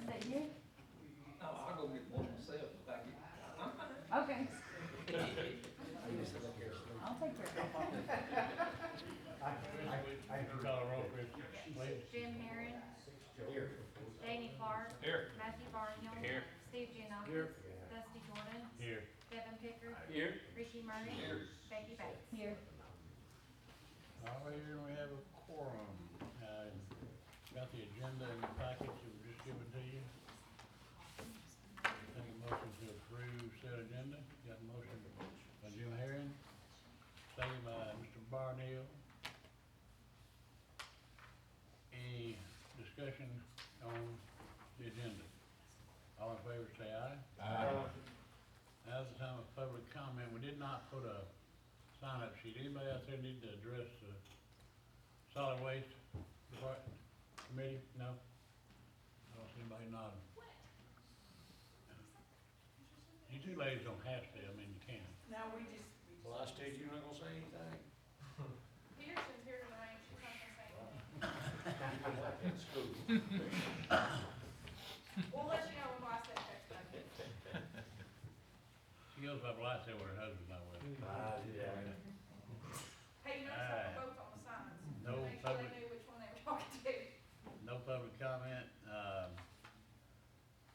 that you? No, I'll go get one myself if I get. Okay. I'll take care of it. Call a roll, Chris, please. Jim Herron. Here. Danny Clark. Here. Matthew Barnhill. Here. Steve Giannakis. Here. Dusty Jordan. Here. Devin Pickard. Here. Ricky Murray. Here. Becky Bates. Here. All right, here we have a quorum. Got the agenda in the package that was just given to you. Take a motion to approve said agenda. Got a motion by Jim Herron, second by Mr. Barnhill. Any discussion on the agenda? All in favor say aye. Aye. Now's the time of public comment. We did not put a sign-up sheet. Anybody out there need to address the solid waste department committee? No? I don't see anybody nodding. You two ladies don't have to, I mean, you can. No, we just. Well, I stated you're not gonna say anything. Peterson's here tonight, she's not In gonna say school. anything. We'll let you know when I said that. She goes by Blythe said where her husband's not with her. Yeah. Hey, you notice how the votes on the signs? No Make sure public- they knew which one they were talking to. No public comment.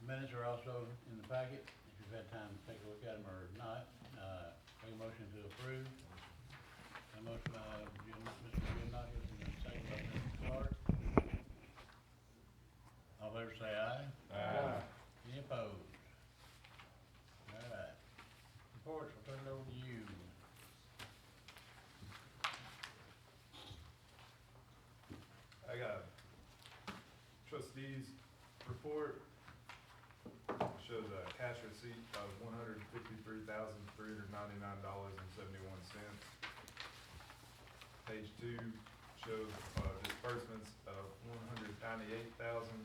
Minutes are also in the packet, if you've had time to take a look at them or not. Make a motion to approve. A motion by Mr. Giannakis and a second by Mr. Clark. All in favor say aye. Aye. Any opposed? All right. Reports, we'll turn it over to you. I got trustees report, shows a cash receipt of $153,399.71. Page 2 shows disbursements of $198,617.25,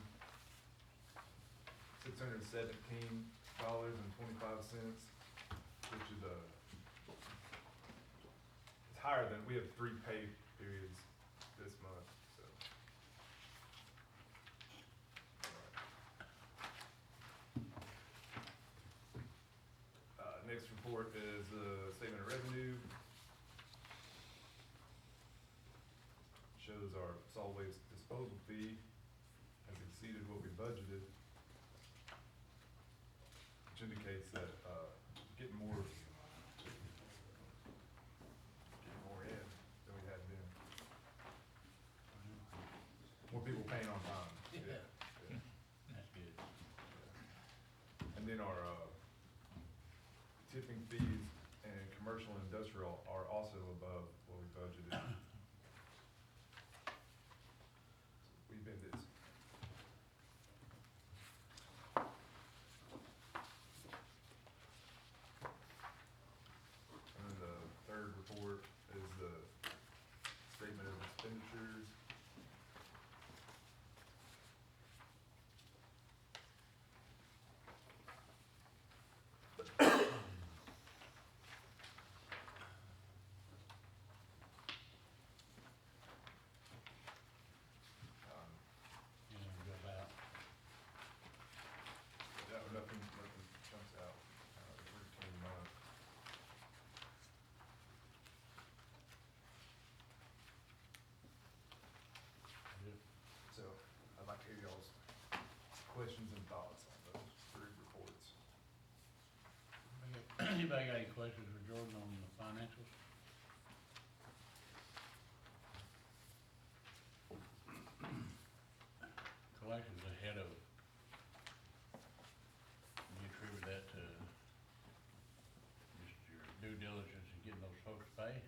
which is it's higher than, we have 3 pay periods this month, so. Next report is a statement of revenue. Shows our solid waste disposal fee has exceeded what we budgeted, which indicates that, getting more in than we had been. More people paying on time. Yeah. That's good. And then our, tipping fees and commercial and industrial are also above what we budgeted. We've been busy. And then the third report is the statement of expenditures. You know, go about. Yeah, nothing jumps out, between months. So I'd like to hear y'all's questions and thoughts on those 3 reports. Anybody got any questions for Jordan on the financials? Collections ahead of, you attribute that to just your due diligence in getting those folks paid?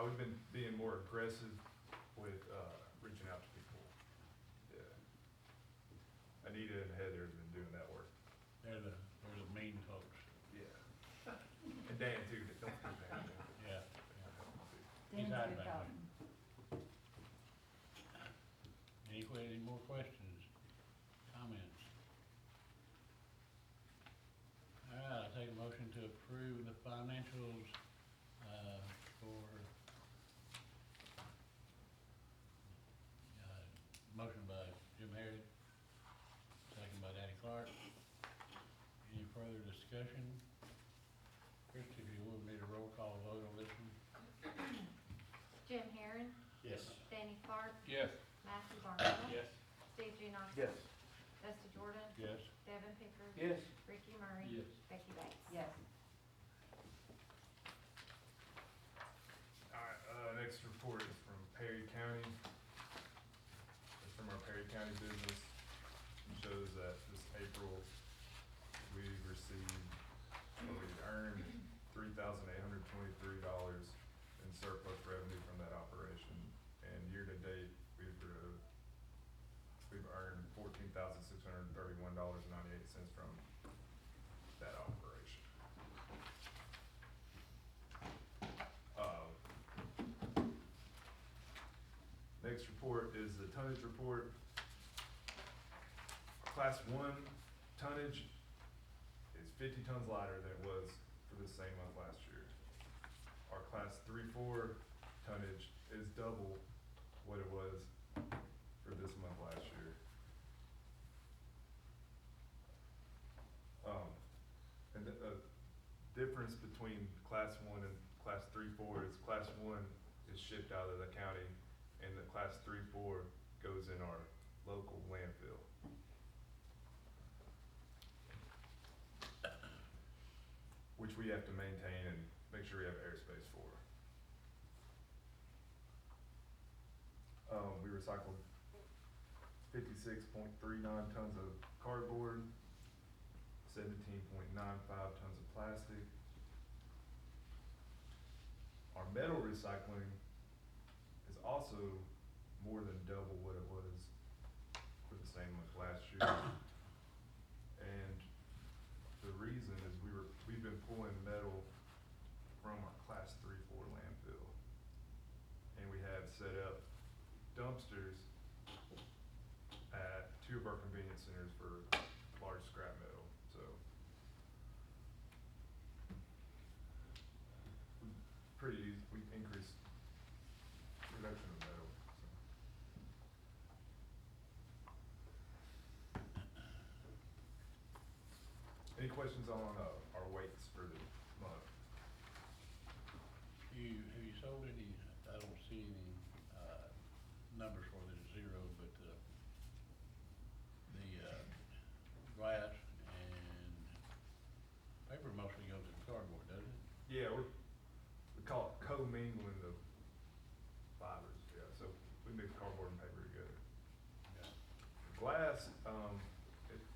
We've been being more aggressive with, reaching out to people. Yeah. Anita and Heather have been doing that work. They're the mean folks. Yeah. And Dan too, don't forget Dan. Yeah. Dan's He's hiding good back dog. there. Any more questions, comments? All right, I take a motion to approve the financials, for, motion by Jim Harry, further discussion? Christie, if you would, need a roll call vote on this one? Jim Heron, Yes. Danny Clark, Yes. Matthew Barnell. Yes. Steve Genowski. Yes. Dusty Jordan. Yes. Devin Picker. Yes. Ricky Murray. Yes. Becky Bates. Yes. Alright, next report is from Perry County. It's from our Perry County business. It shows that this April, we received, or we earned $3,823 in surplus revenue from that operation. And year-to-date, we've earned $14,631.98 from that operation. Next report is the tonnage report. Class 1 tonnage is 50 tons lighter than it was for the same month last year. Our class 3-4 tonnage is double what it was for this month last year. And the difference between class 1 and class 3-4 is class 1 is shipped out of the county, and the class 3-4 goes in our local landfill. Which we have to maintain and make sure we have airspace for. We recycled 56.39 tons of cardboard, 17.95 tons of plastic. Our metal recycling is also more than double what it was for the same month last year. And the reason is we've been pulling metal from our class 3-4 landfill. And we have set up dumpsters at 2 of our convenience centers for large scrap metal, so. Pretty easy, we increased production of metal, so. Any questions on, our weights for the month? Have you sold any, I don't see any, numbers for the zero, but, glass and paper mostly goes in cardboard, doesn't it? Yeah, we call it co-mingling the fibers, yeah, so we mix cardboard and paper together. Yeah. Glass, we just,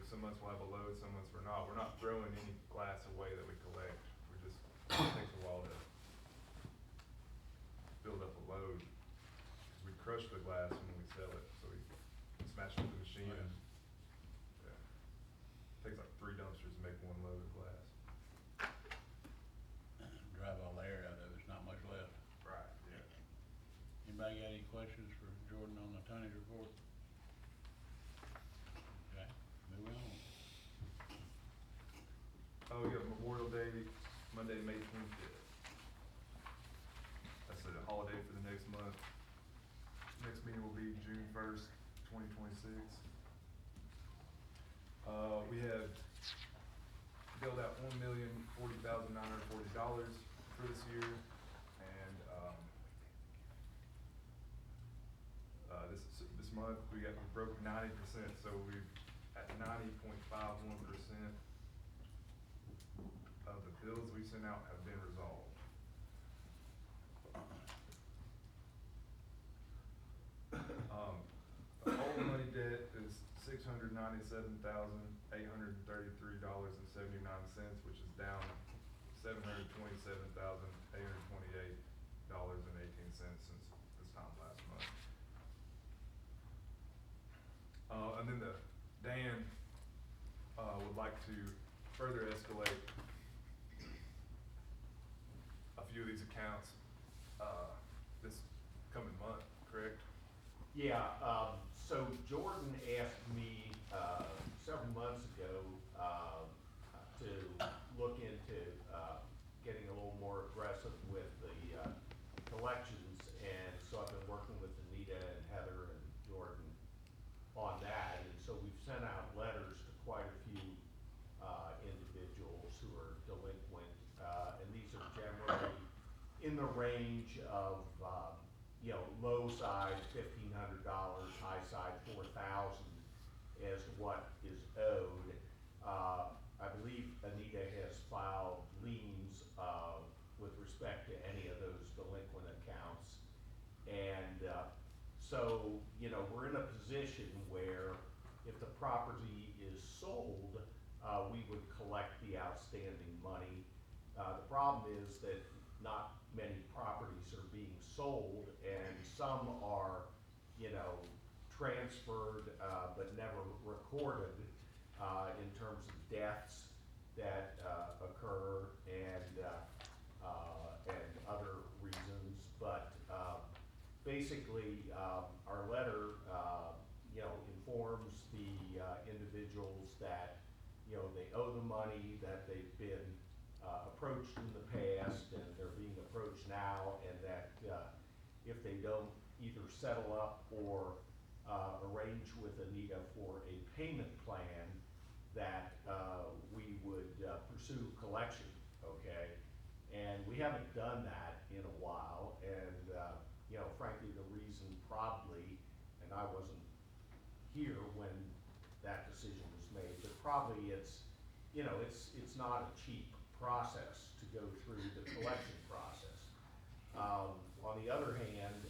some months we'll have a load, some months we're not. We're not throwing any glass away that we collect. It takes a while to build up a load. Cause we crush the glass when we sell it, so we smash it with the machine and, yeah. Takes like 3 dumpsters to make 1 load of glass. Drive all the air out of it, it's not much left. Right, yeah. Anybody got any questions for Jordan on the tonnage report? Okay, moving on. Oh, we got Memorial Day, Monday, May 25th. That's a holiday for the next month. Next meeting will be June 1st, 2026. We have billed out $1,040,940 for this year, and this month we broke 90%, so we're at 90.51% of the bills we sent out have been resolved. The old money debt is $697,833.79, which is down $727,828.18 since this time last month. And then Dan would like to further escalate a few of these accounts this coming month, correct? Yeah, so Jordan asked me, several months ago, to look into, getting a little more aggressive with the, collections, and so I've been working with Anita and Heather and Jordan on that, and so we've sent out letters to quite a few, delinquent, and these are generally in the range of, low side $1,500, high side 4,000 as what is owed. I believe Anita has filed liens, with respect to any of those delinquent accounts. And, so, we're in a position where if the property is sold, we would collect the outstanding money. The problem is that not many properties are being sold, and some are, transferred, but never recorded, in terms of deaths that, occur and other reasons. But, basically, our letter, informs the, individuals that, they owe the money, that they've been, approached in the past, and they're being approached now, and that, if they don't either settle up or, arrange with Anita for a payment plan, that, we would, pursue collection, okay? And we haven't done that in a while, and, frankly, the reason probably, and I wasn't here when that decision was made, but probably it's not a cheap process to go through the collection process. On the other hand,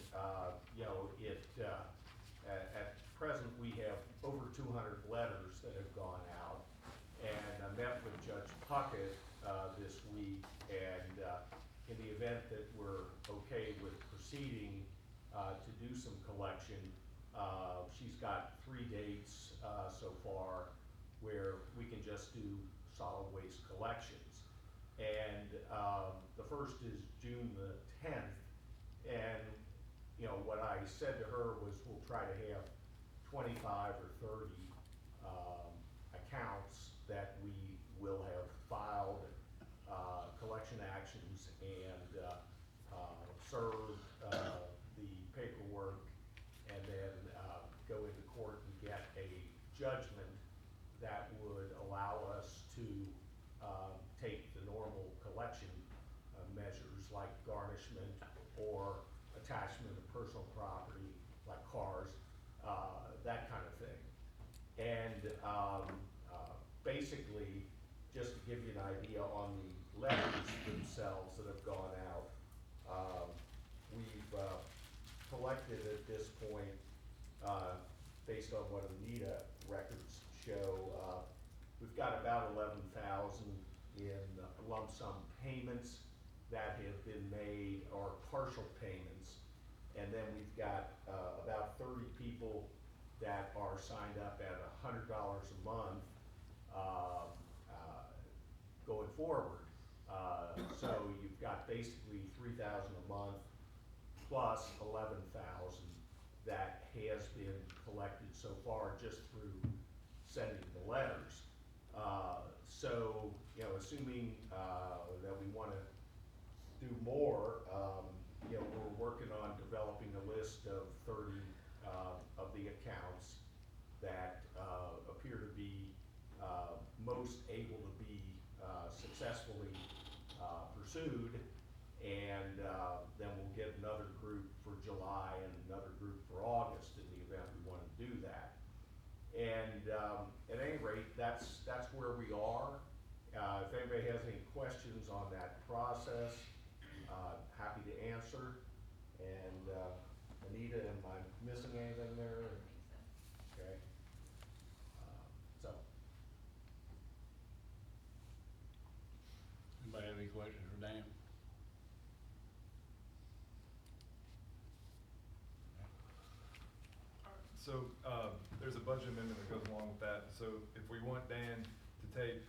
at present, we have over 200 letters that have gone out, and I met with Judge Puckett, this week, and, in the event that we're okay with proceeding, to do some collection, she's got 3 dates, so far, where we can just do solid waste collections. And, the first is June the 10th, and, what I said to her was we'll try to have 25 or 30, accounts that we will have filed, collection actions and, served, the paperwork, and then, go into court and get a judgment that would allow us to, take the normal collection, measures like garnishment or attachment of personal property, like cars, that kind of thing. And, basically, just to give you an idea on the letters themselves that have gone out, we've, collected at this point, based on what Anita records show, we've got about 11,000 in lump sum payments that have been made, or partial payments. And then we've got, about 30 people that are signed up at $100 a month, going forward. So you've got basically 3,000 a month plus 11,000 that has been collected so far just through sending the letters. So, assuming, that we wanna do more, we're working on developing a list of 30, of the accounts that, appear to be, most able to be, successfully, pursued. And, then we'll get another group for July and another group for August in the event we wanna do that. And, at any rate, that's where we are. If anybody has any questions on that process, happy to answer. And, Anita, am I missing anything there? Okay. So. Anybody have any questions for Dan? So, there's a budget amendment that goes along with that. So if we want Dan to take,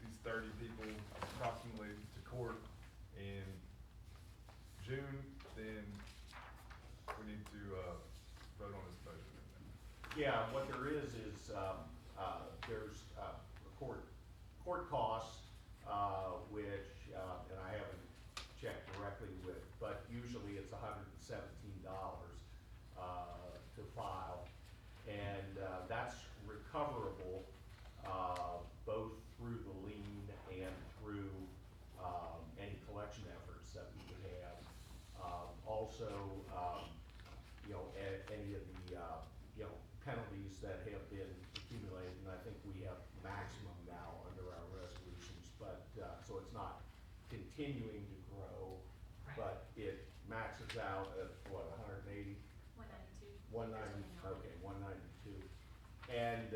these 30 people approximately to court in June, then we need to, vote on this budget amendment. Yeah, what there is, there's, court costs, which, and I haven't checked directly with, but usually it's $117, to file. And, that's recoverable, both also, any of the, penalties that have been accumulated, and I think we have maximum now under our resolutions, but, so it's not continuing to grow, but it maxes out at, what, 180? 192. 190, okay, 192. And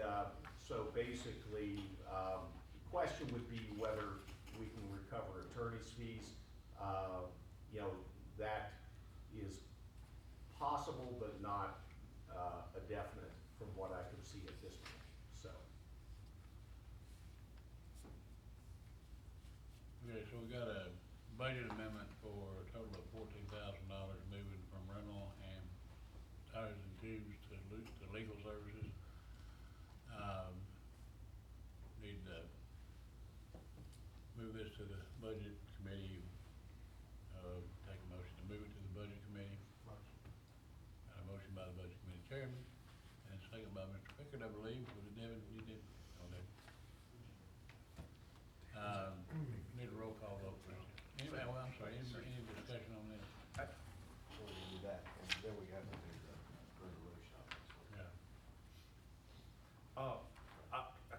so basically, the question would be whether we can recover attorney's fees. That is possible, but not a definite from what I can see at this point, so. Okay, so we got a budget amendment for a total of $14,000 moving from rental and tires and tubes to legal services. Need to move this to the budget committee, take a motion to move it to the budget committee. Got a motion by the budget committee chairman, and a second by Mr. Pickett, I believe. Was it Devin? You did? Okay. Need a roll call vote, please. Anybody, well, I'm sorry, any discussion on this? Before we do that, and then we have to do the resolution. Yeah.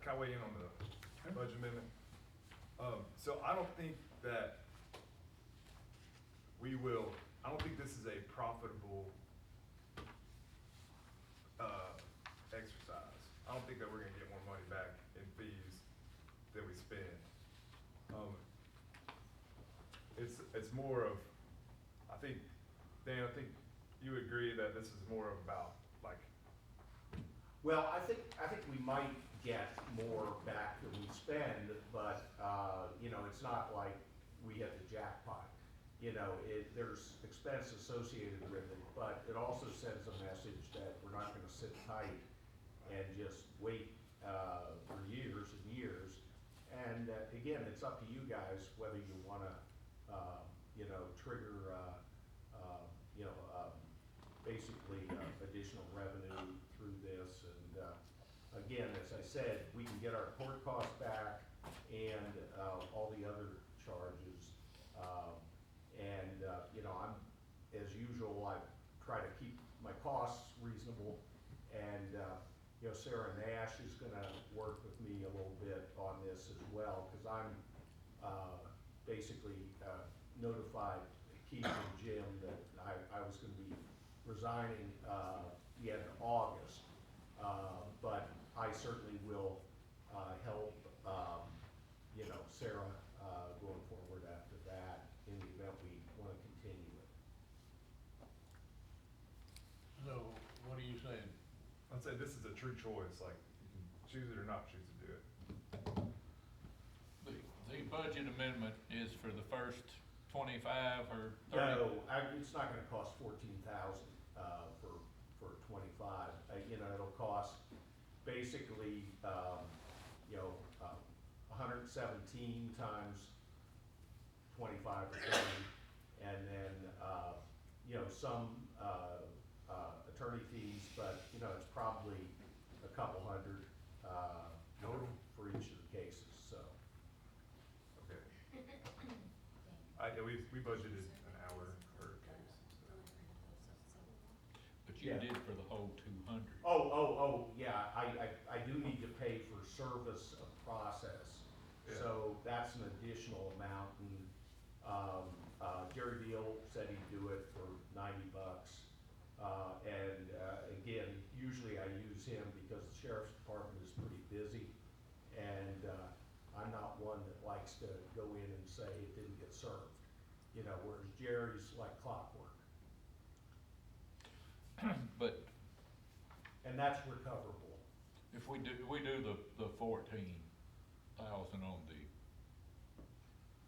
Can I weigh in on the budget amendment? So I don't think that I don't think this is a profitable, exercise. I don't think that we're gonna get more money back in fees than we spend. It's more of, Dan, I think you agree that this is more about, like, Well, I think we might get more back than we spend, but, it's not like we hit the jackpot. There's expense associated with it, but it also sends a message that we're not gonna sit tight and just wait, for years and years. And, again, it's up to you guys whether you wanna, trigger, basically, additional revenue through this. And, again, as I said, we can get our court costs back and, all the other charges. I'm, as usual, I try to keep my costs reasonable. And, Sarah Nash is gonna work with me a little bit on this as well, because I'm, basically, notified Keith and Jim that I was gonna be resigning, the end of August. But I certainly will, help, Sarah, going forward after that, in the event we wanna continue it. So, what are you saying? I'd say this is a true choice, like, you can choose it or not choose to do it. The budget amendment is for the first 25 or 30? No, it's not gonna cost 14,000, for 25. It'll cost basically, 117 times 25 or 30, and then, some, attorney fees, but, it's probably a couple hundred, total for each of the cases, so. Okay. We budgeted an hour per case, so. But you Yeah. did for the whole 200. Oh, yeah, I do need to pay for service of process. Yeah. So that's an additional amount, and, Jerry Deal said he'd do it for $90. And, again, usually I use him because the sheriff's department is pretty busy. And, I'm not one that likes to go in and say it didn't get served, whereas Jerry's like clockwork. But And that's recoverable. if we do the 14,000 on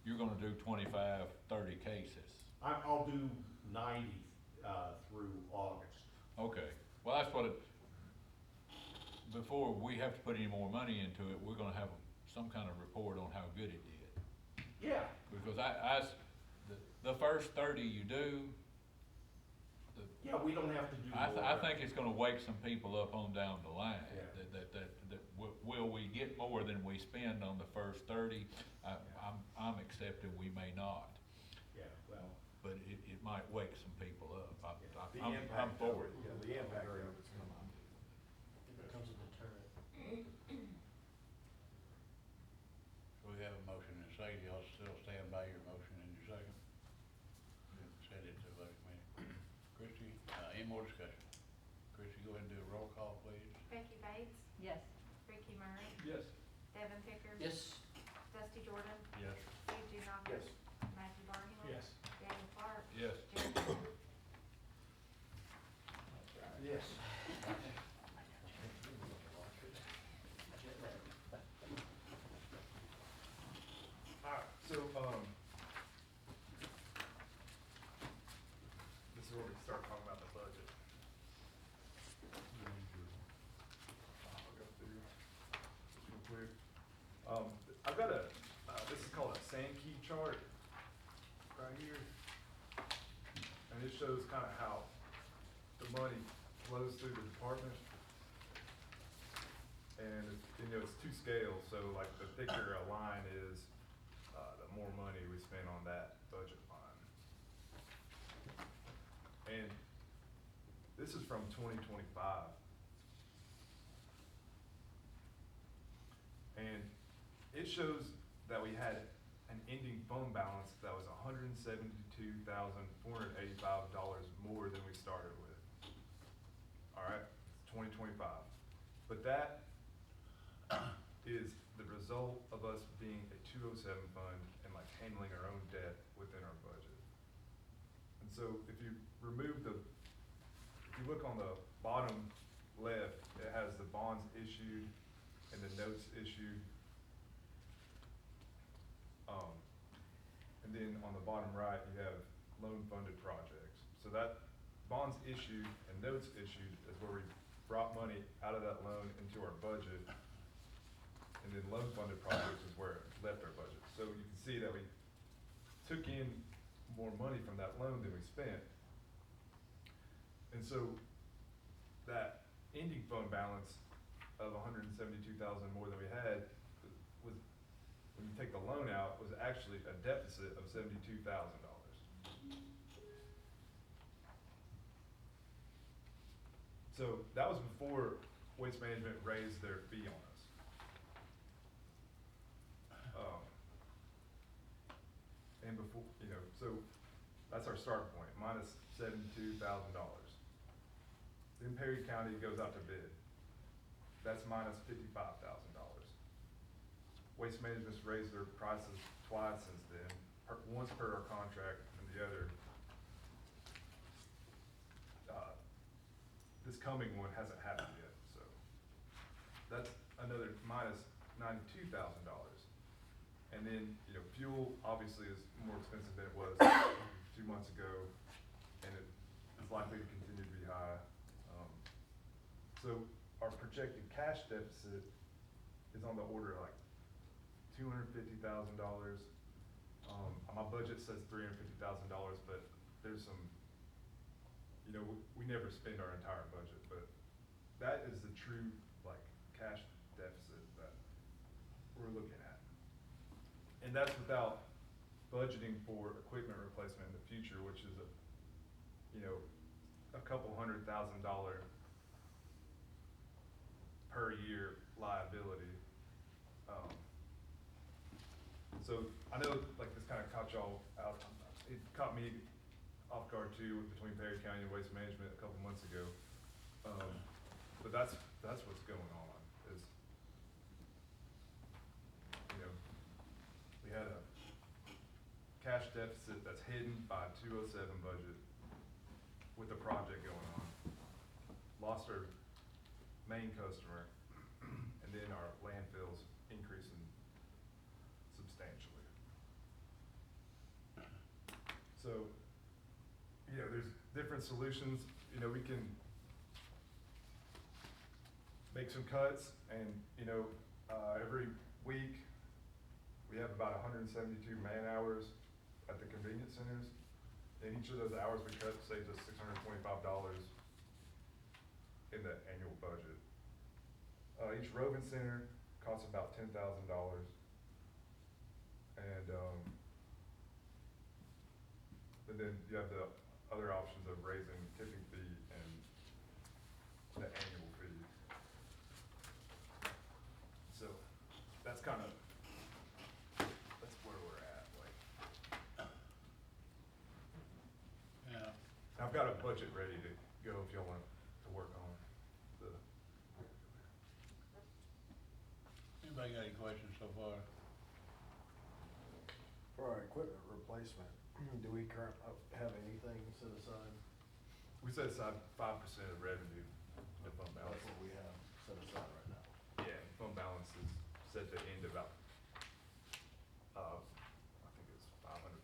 you're gonna do 25, 30 cases. I'll do 90, through August. Okay, well, that's what before we have to put any more money into it, we're gonna have some kind of report on how good it did. Yeah, Because the first 30 you do, yeah, we don't have to do more. I think it's gonna wake some people up on down the line. Yeah. That will we get more than we spend on the first 30? I'm accepting we may not. Yeah, well, but it might wake some people up. The I'm impact for of it. Yeah, the impact of it's gonna. It becomes a deterrent. So we have a motion and a second, y'all still stand by your motion and your second? Send it to the vote committee. Christie, any more discussion? Christie, go ahead and do a roll call, please. Becky Bates, Yes. Ricky Murray, Yes. Devin Pickers. Yes. Dusty Jordan, Yes. Steve Jenowski. Yes. Matthew Barnhill. Yes. Daniel Clark. Yes. Jerry Moore. Yes. Alright, so, this is where we start talking about the budget. I'll go through this real quick. I've got this is called a Sankey chart right here. And it shows kind of how the money flows through the department. And it's, it's two scales, so like the thicker a line is, the more money we spend on that budget line. And this is from 2025. And it shows that we had an ending fund balance that was $172,485 more than we started with. Alright, it's 2025. But that is the result of us being a 207 fund and like handling our own debt within our budget. And so if you remove if you look on the bottom left, it has the bonds issued and the notes issued. And then on the bottom right, you have loan funded projects. So that bonds issued and notes issued is where we brought money out of that loan into our budget. And then loan funded projects is where it left our budget. So you can see that we took in more money from that loan than we spent. And so that ending fund balance of $172,000 more than we had was, when you take the loan out, was actually a deficit of $72,000. So that was before Waste Management raised their fee on us. And before, so that's our start point, minus $72,000. Then Perry County goes out to bid. That's minus $55,000. Waste Management's raised their prices twice since then, once per our contract and the other. This coming one hasn't happened yet, so that's another minus $92,000. And then, fuel obviously is more expensive than it was 2 months ago, and it is likely to continue to be high. So our projected cash deficit is on the order of like $250,000. My budget says $350,000, but there's some, we never spend our entire budget, but that is the true like cash deficit that we're looking at. And that's without budgeting for equipment replacement in the future, which is a couple $100,000 per year liability. So I know like this kind of caught y'all out. It caught me off guard too between Perry County and Waste Management a couple months ago. But that's what's going on is, we had a cash deficit that's hidden by a 207 budget with a project going on. Lost our main customer, and then our landfills increasing substantially. So, there's different solutions. We can make some cuts, and every week we have about 172 man hours at the convenience centers, and each of those hours we cut saves us $625 in the annual budget. Each roving center costs about $10,000, and And then you have the other options of raising tipping fee and the annual fee. So that's kind of, that's where we're at, like. Yeah, I've got a budget ready to go if y'all want to work on the. anybody got any questions so far? For our equipment replacement, do we have anything set aside? We set aside 5% of revenue in fund That's balance. what we have set aside right now. Yeah, fund balance is set to end about, I think it's 550,000.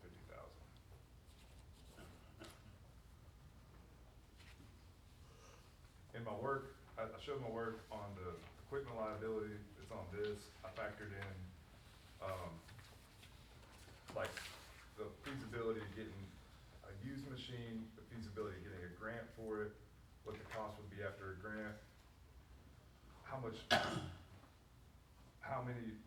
In my work, I showed my work on the equipment liability, it's on this, I factored in, like, the feasibility of getting a used machine, the feasibility of getting a grant for it, what the cost would be after a grant, how much, how many,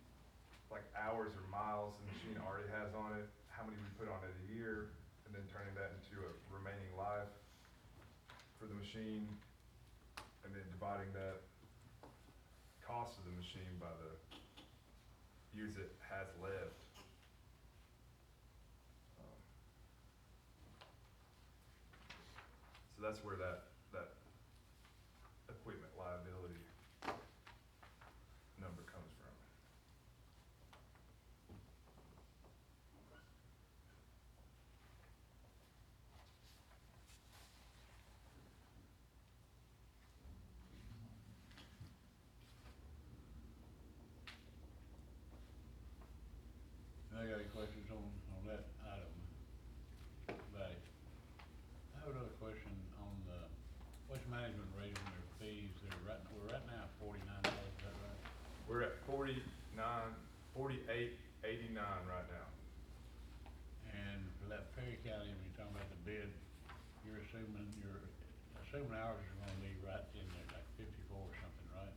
like, hours or miles the machine already has on it, how many we put on it a year, and then turning that into a remaining life for the machine, and then dividing that cost of the machine by the years it has left. So that's where that equipment liability number comes from. I got any questions on that item? Buddy? I have another question on the waste management raising their fees, we're right now at $49, is that right? We're at 48.89 right now. And for that Perry County, when you're talking about the bid, you're assuming ours is gonna be right in there, like 54 or something, right?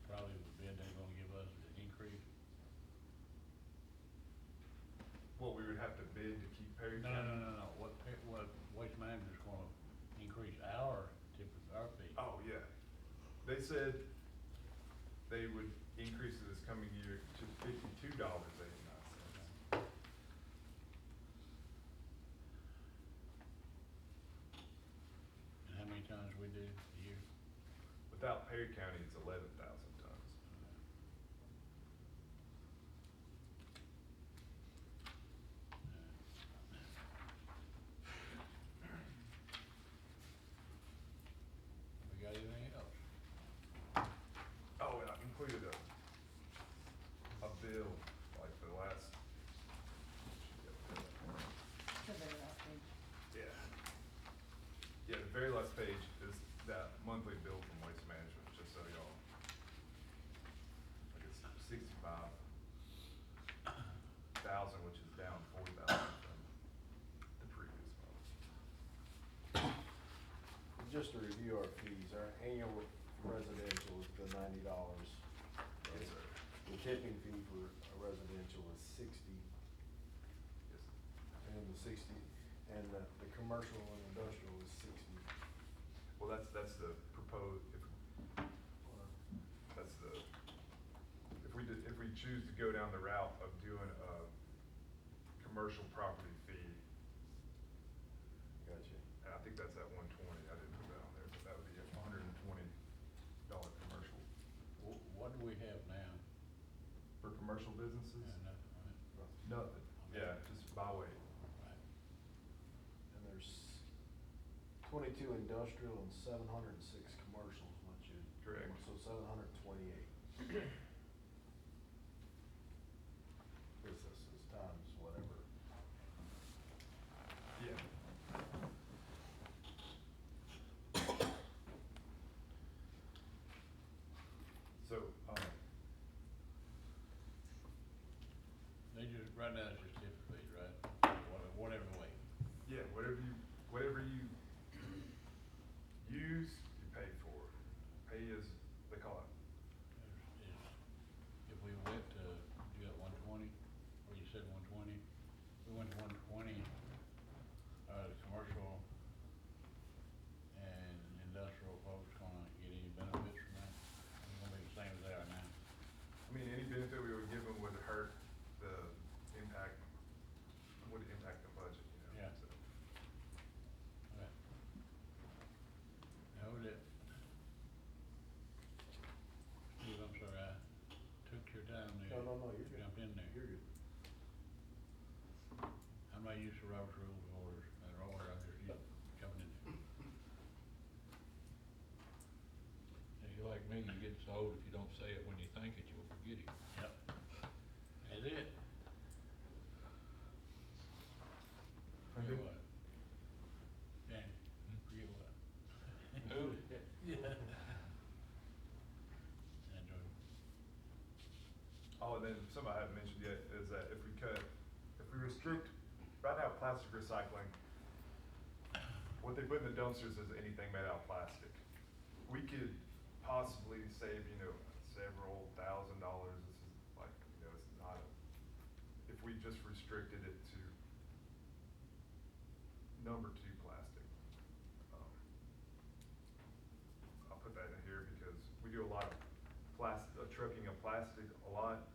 Probably the bid they're gonna give us is an increase. What we would have to bid to keep Perry No, County? no. What waste management's gonna increase our fee? Oh, yeah. They said they would increase it this coming year to $52.89. And how many tons we do a year? Without Perry County, it's 11,000 tons. We got anything else? Oh, and I included a bill, like the last. The very last page. Yeah. Yeah, the very last page is that monthly bill from Waste Management, just so y'all. Like it's 65,000, which is down 4,000 from the previous month. Just to review our fees, our annual residential is the $90. Yes, sir. The tipping fee for a residential is $60, Yes. and the commercial and industrial is $60. Well, that's the proposed, if we choose to go down the route of doing a commercial property fee, Gotcha. and I think that's at 120, I didn't put that on there, but that would be a $120 commercial. What do we have now? For commercial businesses? Yeah, nothing, right? Nothing, yeah, just by weight. Right. And there's 22 industrial and 706 commercials, which is. Correct. So 728. Businesses times whatever. Yeah. So, They just, right now it's just tip fees, right? Whatever way. yeah, whatever you use, you pay for. Pay is, they call it. If we went to, you got 120, or you said 120, we went to 120, Robert's Rules of Orders, and order I'm just jumping in. If you're like me, you get so old, if you don't say it when you think it, you'll forget it. Yep. That's it. Forget Okay. what? Danny, forget what? Who? Yeah. Andrew. Oh, and then something I haven't mentioned yet is that if we restrict, right now, plastic recycling, what they put in the dumpsters is anything made out of plastic. We could possibly save, several $1,000s. This is like, it's not if we just restricted it to number 2 plastic. I'll put that in here because we do a lot of trucking of plastic a lot,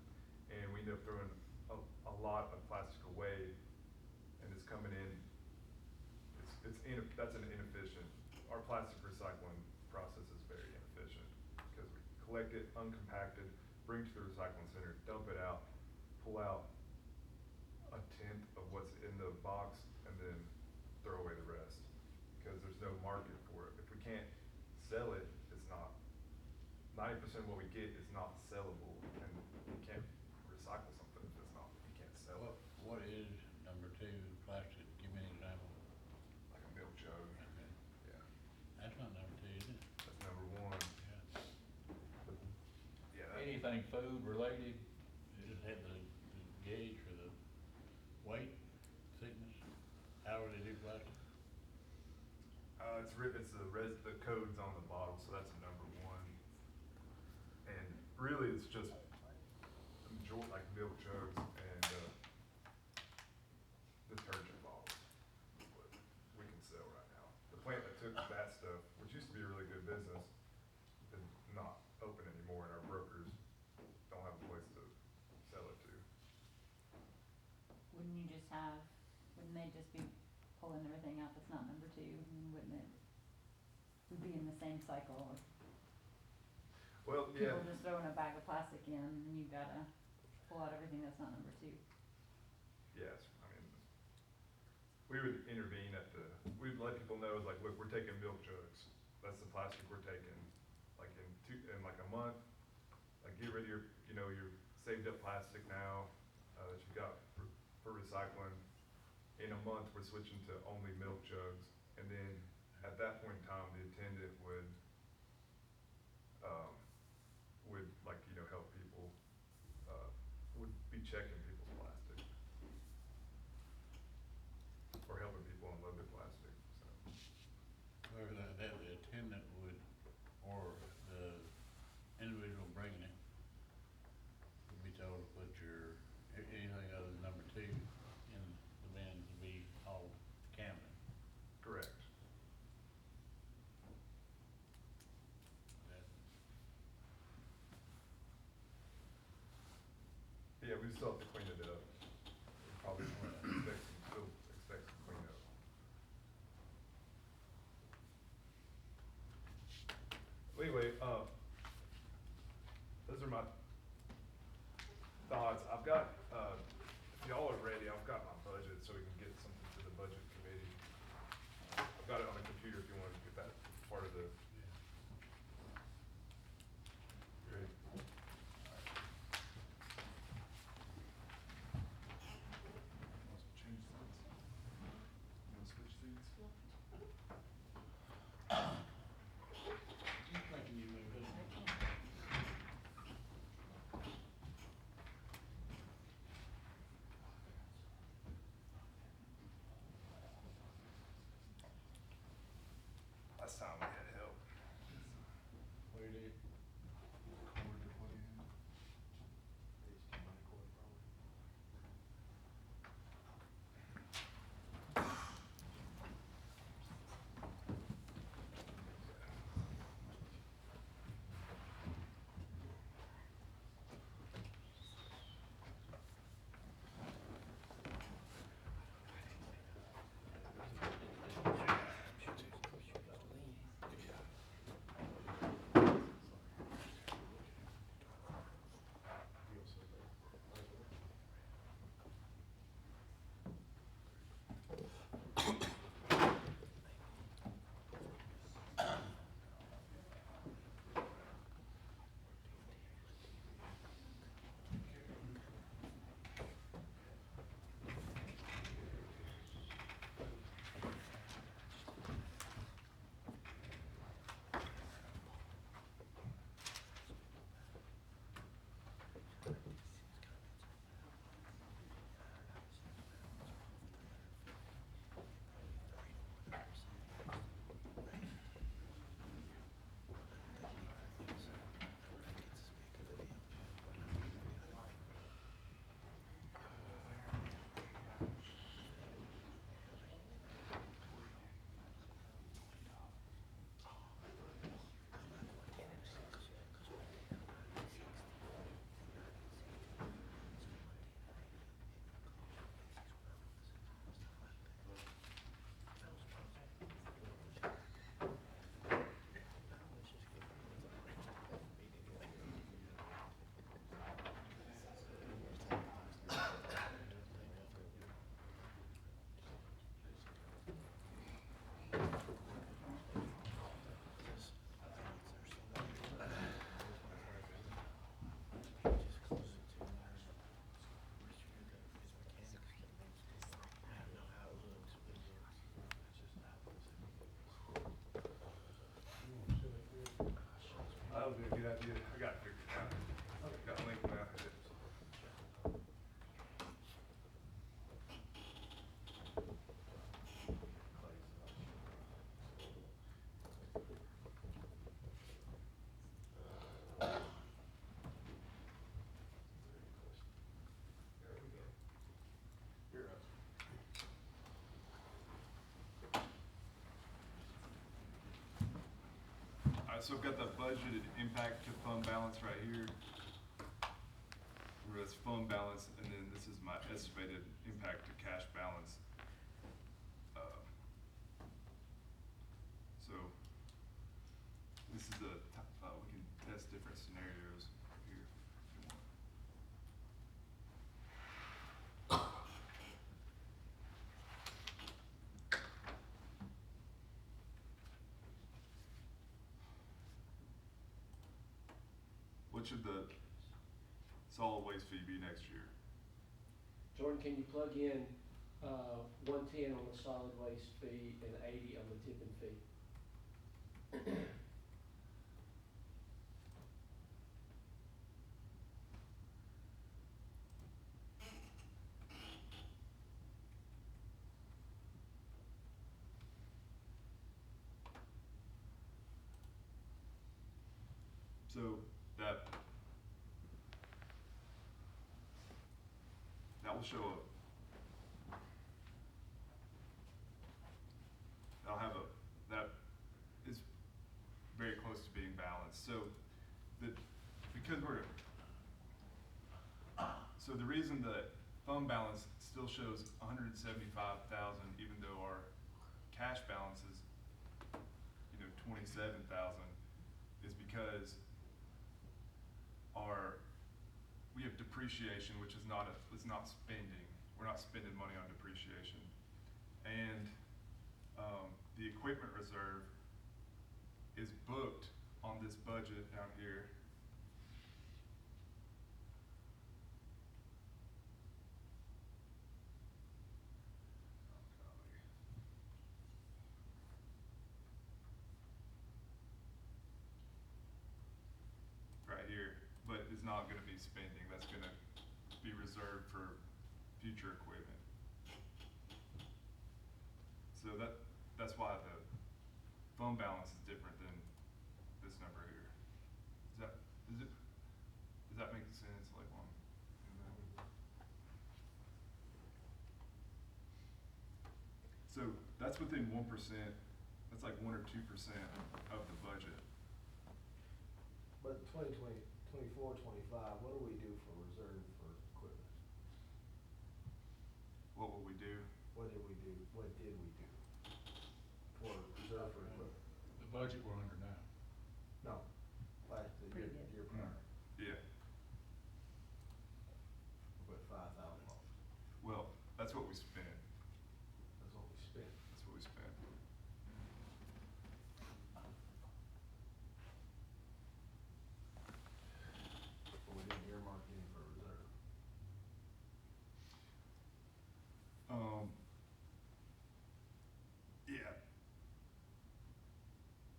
and we end up throwing a lot of plastic away, and it's coming in. That's an inefficient. Our plastic recycling process is very inefficient because we collect it uncompacted, bring it to the recycling center, dump it out, pull out 1/10 of what's in the box, and then throw away the rest because there's no market for it. If we can't sell it, it's not. 90% of what we get is not sellable, and you can't recycle something if it's not. You can't sell it. What is number 2 plastic? Give me an example. Like a milk jug. Okay. Yeah, That's not number 2, is it? that's number 1. Yeah. But, yeah, Anything food related, They just have the gauge for the weight, thickness, however they do plastic. the code's on the bottom, so that's a number 1. And really, it's just like milk jugs and detergent bottles is what we can sell right now. The plant that took that stuff, which used to be a really good business, is not open anymore, and our brokers don't have a place to sell it to. Wouldn't they just be pulling everything out that's not number 2, and wouldn't it, would be in the same cycle of Well, yeah. people just throwing a bag of plastic in, and you've gotta pull out everything that's not number 2? Yes, I mean, we would intervene we'd let people know, like, look, we're taking milk jugs. That's the plastic we're taking. Like in like a month, like get rid of your saved up plastic now, that you've got for recycling. In a month, we're switching to only milk jugs. And then at that point in time, the attendant would like, help people, would be checking people's plastic. Or helping people unload their plastic, so. Or the attendant would, or the individual bringing it would be told to put anything other than number 2 in the bin to be hauled to Camden. Correct. That- Yeah, we still have to clean it up. We probably still expect some cleanup. Well, anyway, those are my thoughts. I've got, if y'all are ready, I've got my budget so we can get something to the budget committee. I've got it on the computer if you want to get that part of the. Great. Let's change seats. You wanna switch seats? Making you move it. I was gonna get at you, I got it figured out. Got a link now. There we go. You're up. Alright, so I've got the budgeted impact to fund balance right here. Where it's fund balance, and then this is my estimated impact to cash balance. So, this is we can test different scenarios here if you want. What should the solid waste fee be next year? Jordan, can you plug in, 110 on the solid waste fee and 80 on the tipping fee? So that will show up. That'll have that is very close to being balanced. So the reason that fund balance still shows 175,000, even though our cash balance is 27,000, is because we have depreciation, which is it's not spending. We're not spending money on depreciation. And the equipment reserve is booked on this budget down here. Right here, but it's not gonna be spending. That's gonna be reserved for future equipment. So that's why the fund balance is different than this number here. Does that make sense? Like so that's within 1%. That's like 1 or 2% of the budget. But in 24, 25, what do we do for reserve for equipment? What will we do? What did we do for reserve for equipment? The budget we're under now. No, last, the year, Previous. year prior, Yeah. we put $5,000. Well, that's what we spent. That's what we spent. That's what we spent. But we didn't earmark any for reserve. Yeah.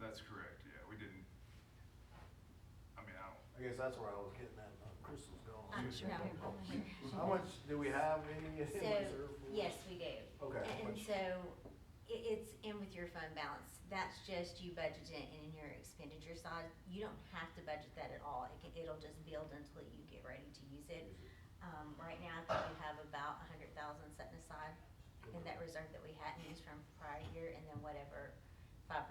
That's correct, yeah, we didn't, I mean, I don't, I guess that's where I was getting at, Crystal's gone. No, I'm here. How much, do we have any in So, reserve for? yes, we do. Okay, how And much? so, it's in with your fund balance. That's just you budget it in your expenditure side. You don't have to budget that at all. It'll just build until you get ready to use it. Right now, I think we have about 100,000 setting aside in that reserve that we hadn't used from prior year, and then whatever 5%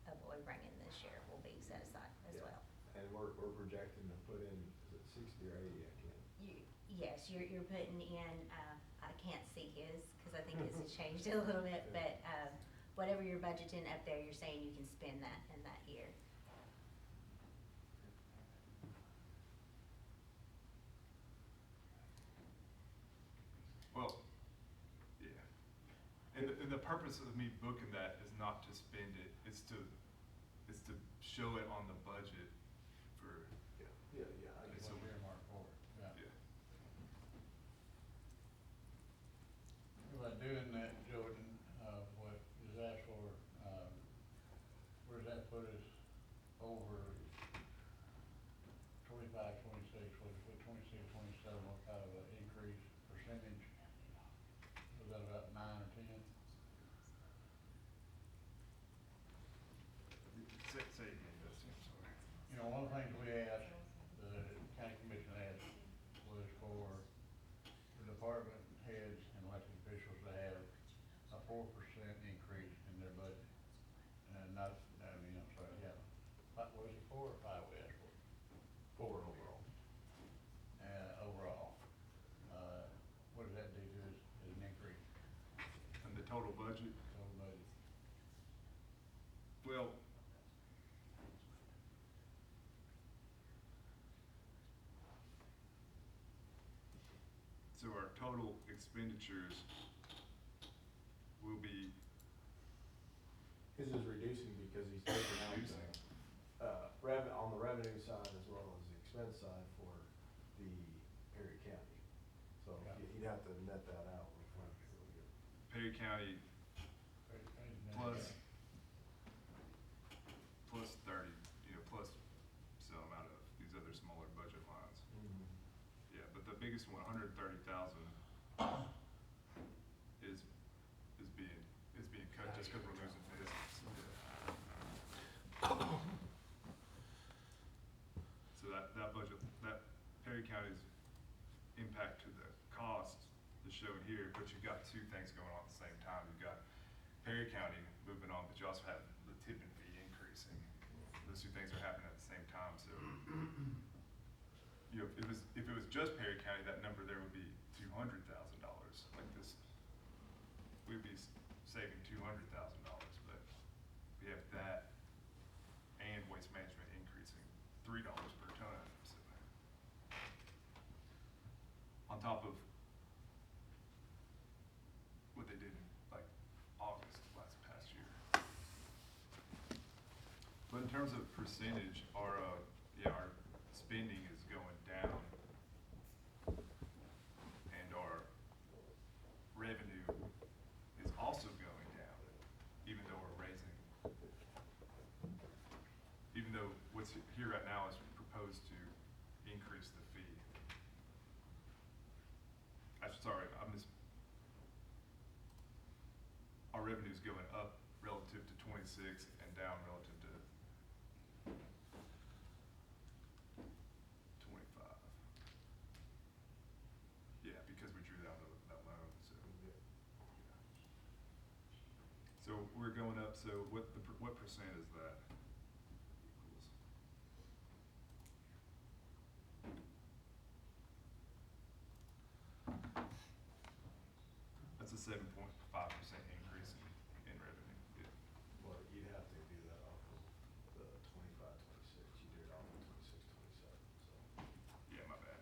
of what we bring in this year will be set aside as Yeah. well. And we're projecting to put in, is it 60 or 80, I can't. Yes, you're putting in, I can't see his, cause I think his has changed a little bit, but, whatever you're budgeting up there, you're saying you can spend that in that year. well, yeah. And the purpose of me booking that is not to spend it, it's to show it on the budget for, Yeah, I That's guess. what we earmarked for, yeah. yeah. By doing that, Jordan, what is asked for, where does that put us over 26, 27, what kind of an increase percentage? Was that about 9 or 10? Say again, Dusty, I'm sorry. You know, one of the things we asked, the county commission asked, was for the department heads and elected officials to have a 4% increase in their budget. And not, I mean, I'm sorry, yeah, what was it, 4 or 5 we asked for? 4 overall. Overall, what does that do to us as an increase, And the total budget, total budget? well, so our total expenditures will be His is reducing because he's taking out reducing. on the revenue side as well as the expense side for the Perry County. So Yeah. he'd have to net that out. Perry County plus 30, plus some out of these other smaller budget lines. Mhm. Yeah, but the biggest one, 130,000, is being cut just because we're losing business. So that budget, that Perry County's impact to the cost is shown here, but you've got two things going on at the same time. You've got Perry County moving on, but you also have the tipping fee increasing. Those two things are happening at the same time, so if it was just Perry County, that number there would be $200,000 like this. We'd be saving $200,000, but we have that and waste management increasing $3 per ton. So on top of what they did in like August past year. But in terms of percentage, our spending is going down, and our revenue is also going down, even though we're raising. Even though what's here right now is proposed to increase the fee. Sorry, our revenue's going up relative to 26 and down relative to 25. Yeah, because we drew down that loan, so. Yeah. So we're going up, so what percent is that? Equals. That's a 7.5% increase in revenue. Yeah. Well, you'd have to do that off of the 25, 26. You did it off of 26, 27, so. Yeah, my bad.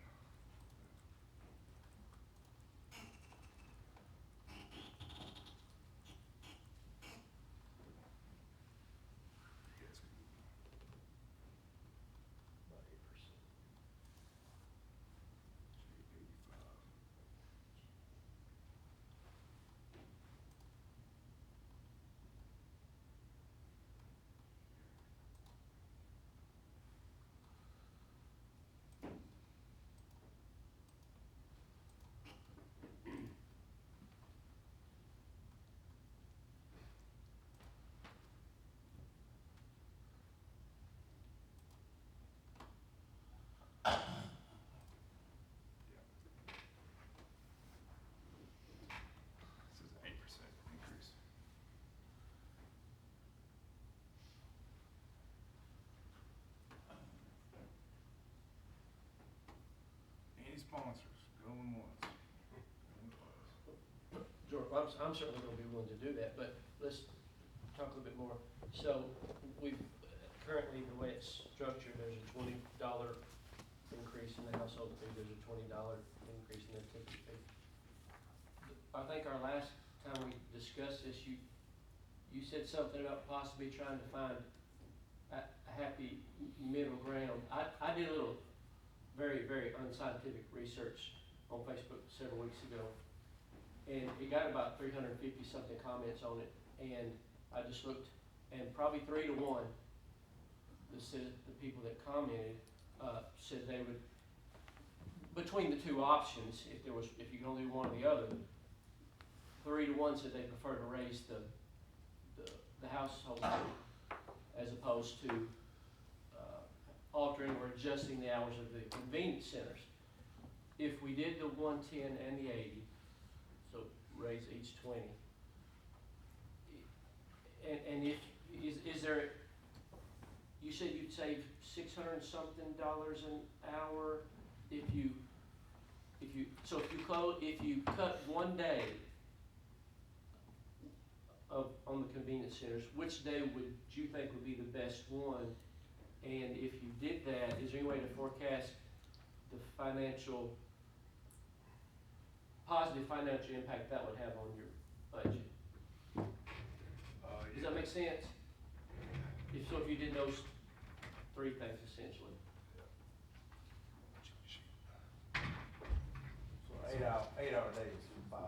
Yes. About 8%. 85. This is an 8% increase. Any sponsors, going once, going twice. George, I'm certainly gonna be willing to do that, but let's talk a little bit more. So, we've, currently, the way it's structured, there's a $20 increase in the household fee, there's a $20 increase in the ticket fee. I think our last time we discussed this, you said something about possibly trying to find a happy middle ground. I did a little very, very unscientific research on Facebook several weeks ago, and it got about 350 something comments on it, and I just looked, and probably 3 to 1, the people that commented said they would between the two options, if you can only do one or the other, 3-1 said they prefer to raise the household fee as opposed to altering or adjusting the hours of the convenience centers. If we did the 110 and the 80, so raise each 20, and if, is there, you said you'd save $600 and something an hour if you cut one day on the convenience centers, which day would you think would be the best one? And if you did that, is there any way to forecast the positive financial impact that would have on your budget? Does that make sense? If you did those 3 things essentially. So 8 hour days, $5,000.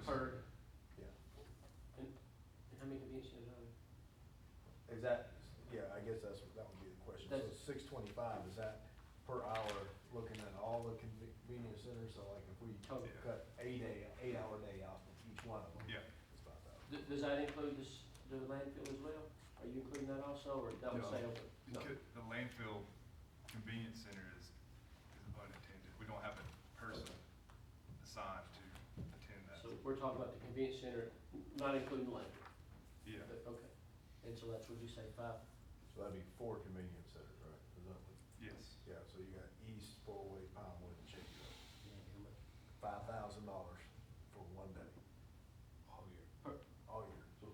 Per, Yeah. and how many convenience centers are there? Is that, yeah, I guess that would be the question. So That's- 625, is that per hour looking at all the convenience centers? So like if we Total. cut 8 hour day off of each one of them? Yeah. It's 5,000. Does that include the landfill as well? Are you including that also, or that would No. say over? No. The landfill convenience center is unattended. We don't have a person assigned to attend that. So we're talking about the convenience center, not including landfill? Yeah, Okay, and so that's what you say, 5? So that'd be 4 convenience centers, right? Is that what? yes. Yeah, so you got East, Fullway, Pinewood, and Shakyville. $5,000 for one day. All year. All year. So,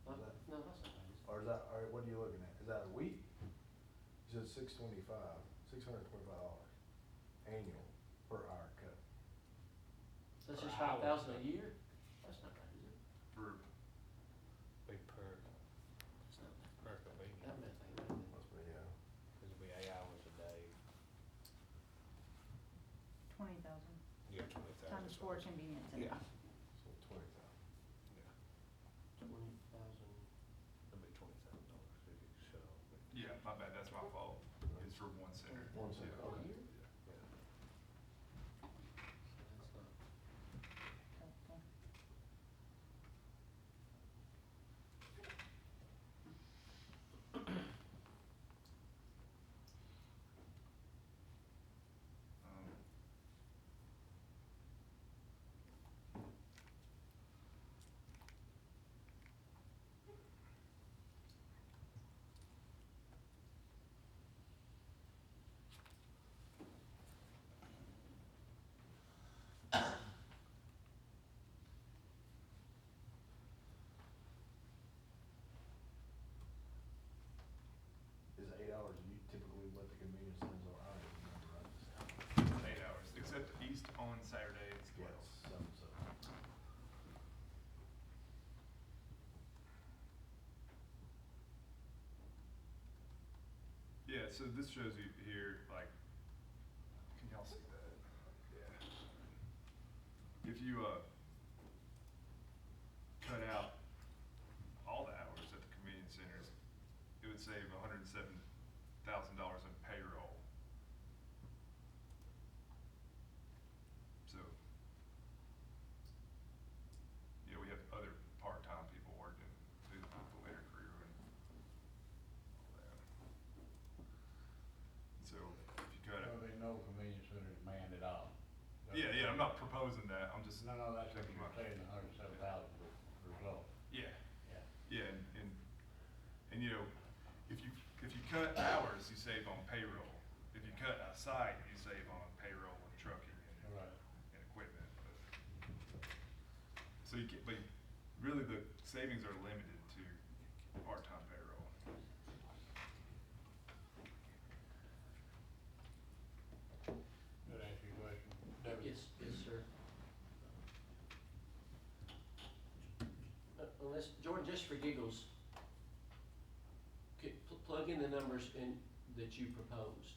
No, Is that- that's not bad, is it? or is that, all right, what are you looking at? Is that a week? You said $625 annual per hour cut. That's just Per hour. 5,000 a year? That's not bad, is it? For, Be per, That's not bad. per convenience, That math ain't bad. Must be, yeah. it'll be 8 hours a day, 20,000 yeah, 20,000. times 4 convenience centers. Yeah. So 20,000. 20,000. It'll be $20,000 if you shut off. yeah, my bad, that's my fault. It's for one center. One center, Yeah. okay. year? Yeah. So that's not. Helpful. Um, Is 8 hours you typically what the convenience centers are? I don't even remember, right? 8 hours, except East on Saturday it's 12. Yes, so. Yeah, so this shows you here, like, can y'all see that? Yeah. If you, cut out all the hours at the convenience centers, it would save $107,000 in payroll. So, yeah, we have other part-time people working through the winter crew and all that. So, if you cut it, There'll be no convenience centers manned at all. yeah, I'm not proposing that, I'm just. No, that's what checking you're my- saying, 107,000 result. Yeah, Yeah. yeah, and you know, if you cut hours, you save on payroll. If you cut a site, you save on payroll and trucking Right. and equipment. So you but really the savings are limited to part-time payroll. That answer your question? David? Yes, sir. Unless, Jordan, just for giggles, plug in the numbers that you proposed.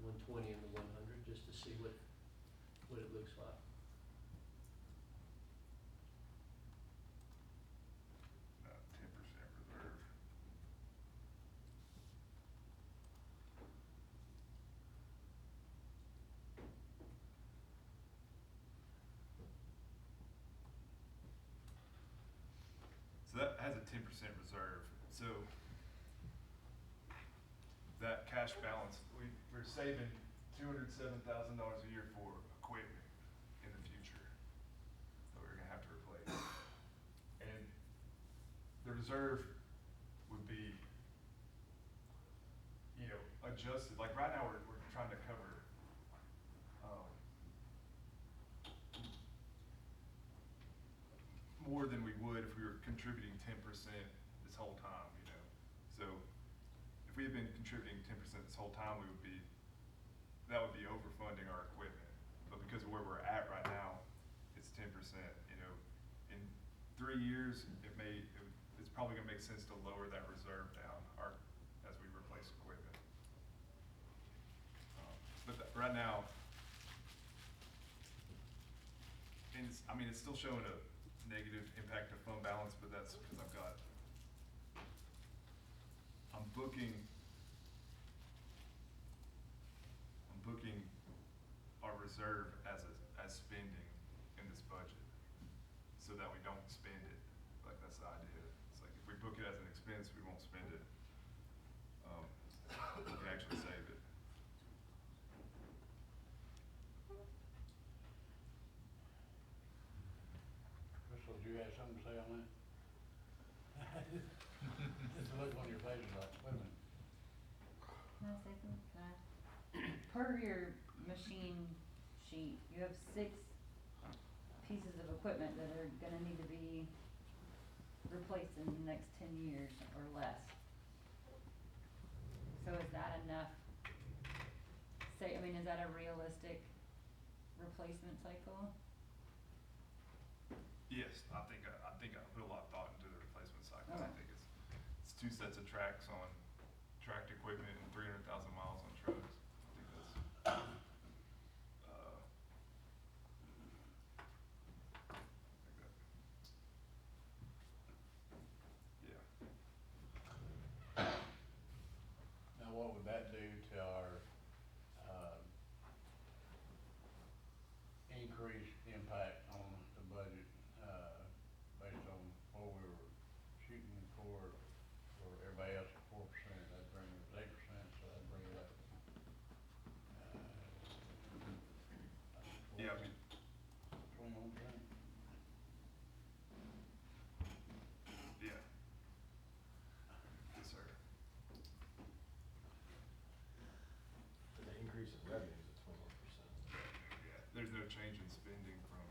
The 120 and the 100, just to see what it looks like. reserve. So that cash balance, we're saving $207,000 a year for equipment in the future that we're gonna have to replace. And the reserve would be, you know, adjusted, like right now, we're trying to cover, more than we would if we were contributing 10% this whole time, you know? So if we had been contributing 10% this whole time, that would be overfunding our equipment. But because of where we're at right now, it's 10%, you know? In 3 years, it's probably gonna make sense to lower that reserve down as we replace equipment. But right now, and it's still showing a negative impact to fund balance, but that's because I'm booking our reserve as spending in this budget, so that we don't spend it. Like, that's the idea. It's like, if we book it as an expense, we won't spend it. We can actually save it. Crystal, do you have something to say on that? Just the look on your face is like, wait a minute. Can I say something? Can I? Per your machine sheet, you have 6 pieces of equipment that are gonna need to be replaced in the next 10 years or less. So is that enough? Is that a realistic replacement cycle? Yes, I think I put a lot of thought into the replacement cycle. I Okay. think it's 2 sets of tracks on tracked equipment and 300,000 miles on trucks. I think that's, yeah. Now, what would that do to our, increased impact on the budget, based on what we were shooting for everybody else at 4%, that'd bring it to 8%, so that'd bring it up. Yeah, I mean, 21%. yeah. Yes, sir. But the increase in revenues is 21%. Yeah, there's no change in spending from,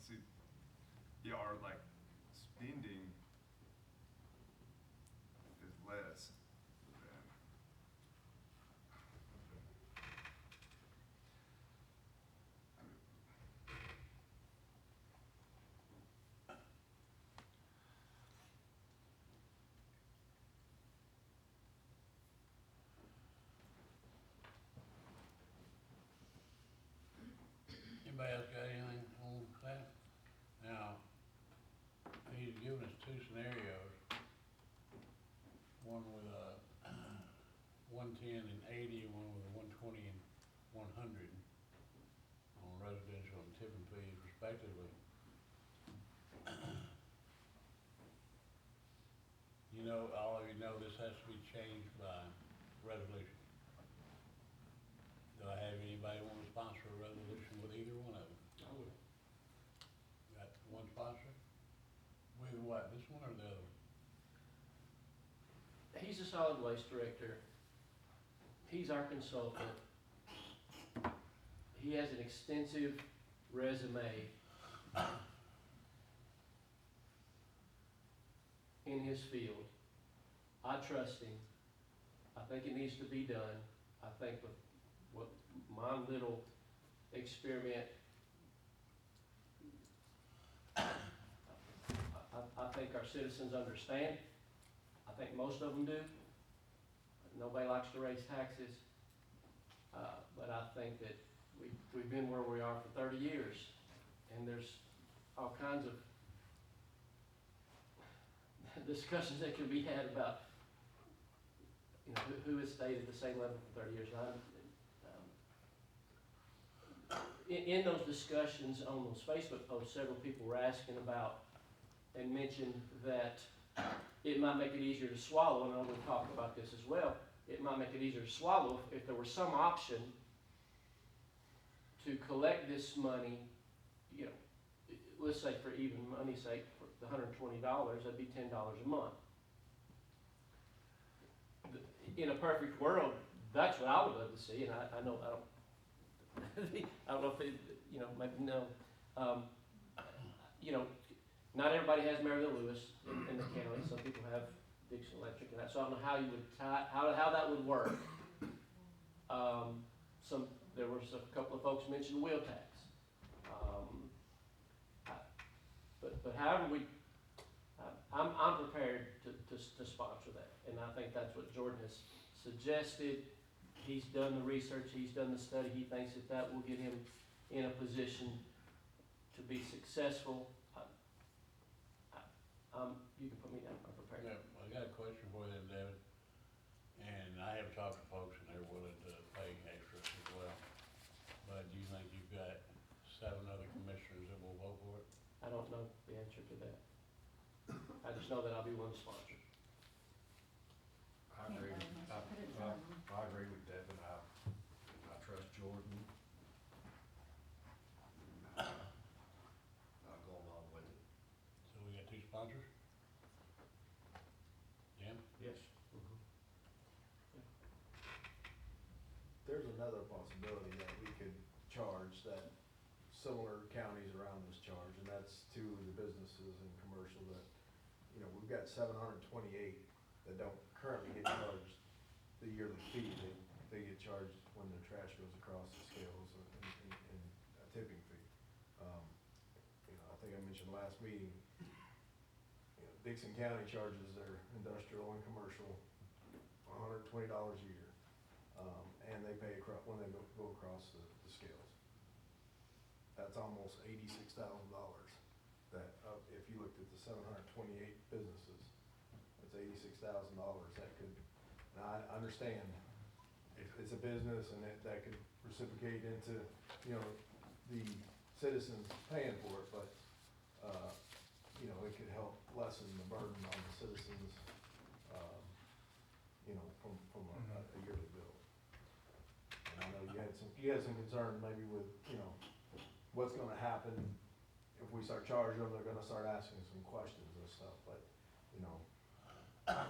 see, yeah, our spending is less than, Anybody else got anything on that? Now, he's given us 2 scenarios. One with a 110 and 80, and one with a 120 and 100 on residential and tipping fees respectively. You know, all of you know this has to be changed by resolution. Do I have anybody want to sponsor a resolution with either one of them? I would. Got one sponsor? With what, this one or the other one? He's a solid waste director. He's our consultant. He has an extensive resume in his field. I trust him. I think it needs to be done. I think with what my little experiment, I think our citizens understand. I think most of them do. Nobody likes to raise taxes. But I think that we've been where we are for 30 years, and there's all kinds of discussions that can be had about, you know, who has stayed at the same level for 30 years. In those discussions on those Facebook posts, several people were asking about and mentioned that it might make it easier to swallow, and I know we've talked about this as well. It might make it easier to swallow if there was some option to collect this money, you know, let's say for even money's sake, for the $120, that'd be $10 a month. In a perfect world, that's what I would love to see, and I know I don't. I don't know if it, you know, maybe no. You know, not everybody has Maryville Lewis in the county. Some people have Dixon Electric and that. So I don't know how you would how that would work. There was a couple of folks mentioned wheel tax. But however I'm prepared to sponsor that, and I think that's what Jordan has suggested. He's done the research, he's done the study, he thinks that will get him in a position to be successful. You can put me down, I'm prepared. Yeah, I got a question for you, David, and I have talked to folks and they're willing to pay extra as well. But do you think you've got 7 other commissioners that will vote for it? I don't know the answer to that. I just know that I'll be one to sponsor. I agree, I agree with Devin, I trust Jordan. I'll go along with it. So we got 2 sponsors? Jim? Yes. There's another possibility that we could charge that similar counties around us charge, and that's to the businesses and commercial that, you know, we've got 728 that don't currently get charged the yearly fee. They get charged when their trash goes across the scales and a tipping fee. You know, I think I mentioned last meeting, you know, Dixon County charges their industrial and commercial $120 a year. And they pay when they go across the scales. That's almost $86,000 that, if you looked at the 728 businesses, that's $86,000 that could, now I understand if it's a business and that could reciprocate into, you know, the citizens paying for it, but, you know, it could help lessen the burden on the citizens, you know, from a yearly bill. And I know you had some concern maybe with, you know, what's gonna happen if we start charging them, they're gonna start asking some questions and stuff, but, you know, I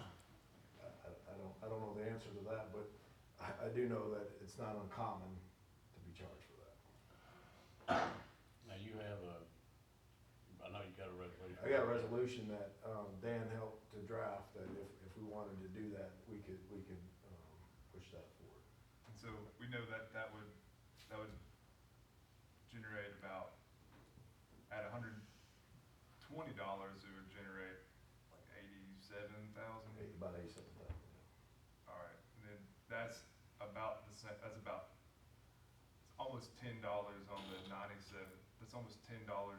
don't know the answer to that, but I do know that it's not uncommon to be charged for that. Now you have I know you got a resolution. I got a resolution that, Dan helped to draft, that if we wanted to do that, we could, push that forward. And so we know that would generate about, at $120, it would generate like 87,000. About 87,000. All right, and then that's about the same, it's almost $10 on the 97, that's almost $10 on